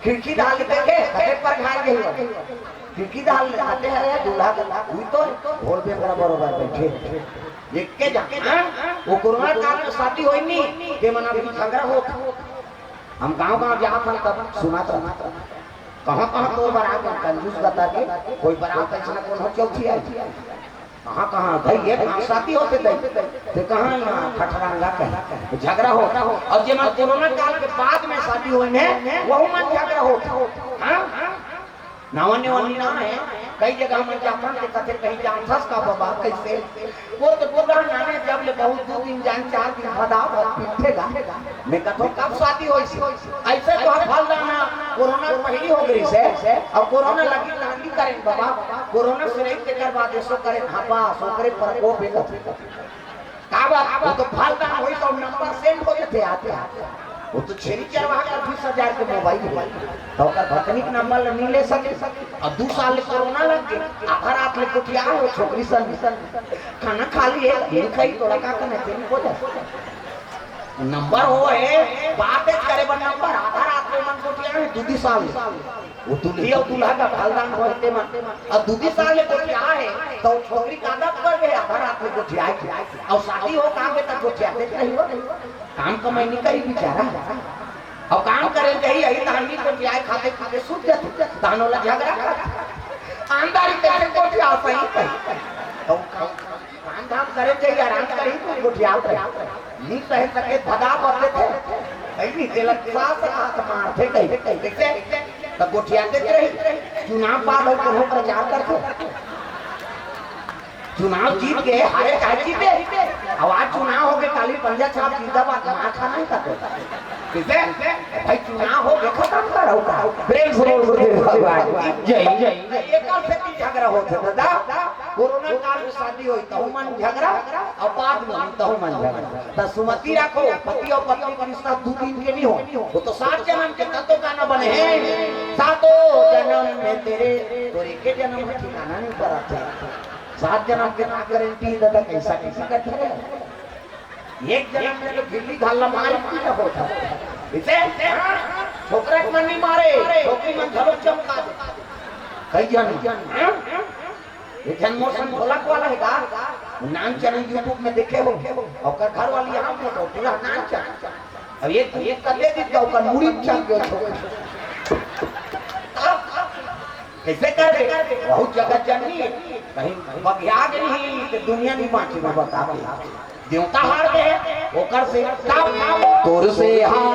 खिड़की डाल के देखे हटे पर खाए गई खिड़की डाल आते हैं दूल्हा हुई तो होल पे बराबर बैठे देख के जाके वो कोरोना काल में शादी होई नहीं के मना भी झगड़ा हो हम गांव जहां था तब सुना था कहां तो बारात कंजूस बता के कोई बारात ऐसा कौन हो चौथी आई कहां भाई ये शादी होते थे कहां यहां खटरांगा का झगड़ा होता और जे में कोरोना काल के बाद में शादी हुई है वह में झगड़ा होता हां नावने वाली ना है कई जगह में जापान के कथे कहीं जानथस का बाबा कैसे वो तो प्रोग्राम नाने जब ले बहुत 2 दिन जान 4 दिन बदाव पीठेगा मैं कथो कब शादी होई ऐसे तो फल दाना कोरोना पहली हो गई से अब कोरोना लगी करें बाबा कोरोना से नहीं के करवा दे सो करे हापा सो करे पर को पे का बात वो तो फल दाना होई तो नंबर सेंड हो जाते आते वो तो छेरी चरवा कर 20,000 के मोबाइल तो का भतनिक नंबर नहीं ले सके अब 2 साल कोरोना लग गए आखिर रात ले कुटिया हो छोकरी सन खाना खा लिए ये खाई थोड़ा का करने दिन हो जाए नंबर हो है बात करे बन नंबर आधा रात में मन कुटिया है 2 साल वो दुल्ही और दूल्हा का फालदान होते मन और 2 साल ले कुटिया है तो छोकरी का आदत कर गए आधा रात में कुटिया और शादी हो काम में तक कुटिया नहीं हो काम कमाई नहीं करी बेचारा अब काम करे गई यही दानी को ब्याह खाते खाते सूत जाते दानों ला झगड़ा आंदारी कैसे को ब्याह सही कही तो काम धाम करे गई आराम करी तो गोठिया नहीं सह सके भगा पड़ते थे कहीं नहीं तेल सास हाथ मारते कहीं देखते तो गोठिया देते रही चुनाव पार हो तो प्रचार करते चुनाव जीत के हारे चाहे जीते आवाज चुनाव हो गए काली पंजा छाप जीता बात मार खाना ही करता किसे भाई चुनाव हो गए खत्म करो का प्रेम से भगवान जय जय एक और से झगड़ा होते दादा कोरोना काल में शादी होई तो मन झगड़ा और बाद में तो मन झगड़ा तो सुमति रखो पति और पत्नी का रिश्ता 2 दिन के नहीं हो वो तो 7 जन्म के तत्व का न बने हैं 7 जन्म में तेरे तोरे के जन्म में ठिकाना नहीं पर आते 7 जन्म के ना गारंटी दादा कैसा कैसा करते हैं एक जन्म में तो गिल्ली घालना मार की होता इसे छोकरा के मन नहीं मारे छोकरी मन झलक चमका दे कई जन ये जन मौसम ढोलक वाला है का नाम चैनल YouTube में देखे हो और का घर वाली यहां पे तो पूरा नाम चल अब एक का दे दी तो का मुड़ी चल गयो कैसे कर दे बहुत जगह जननी कहीं बगिया नहीं तो दुनिया नहीं बांची में बता देवता हार गए ओकर से तोर से हार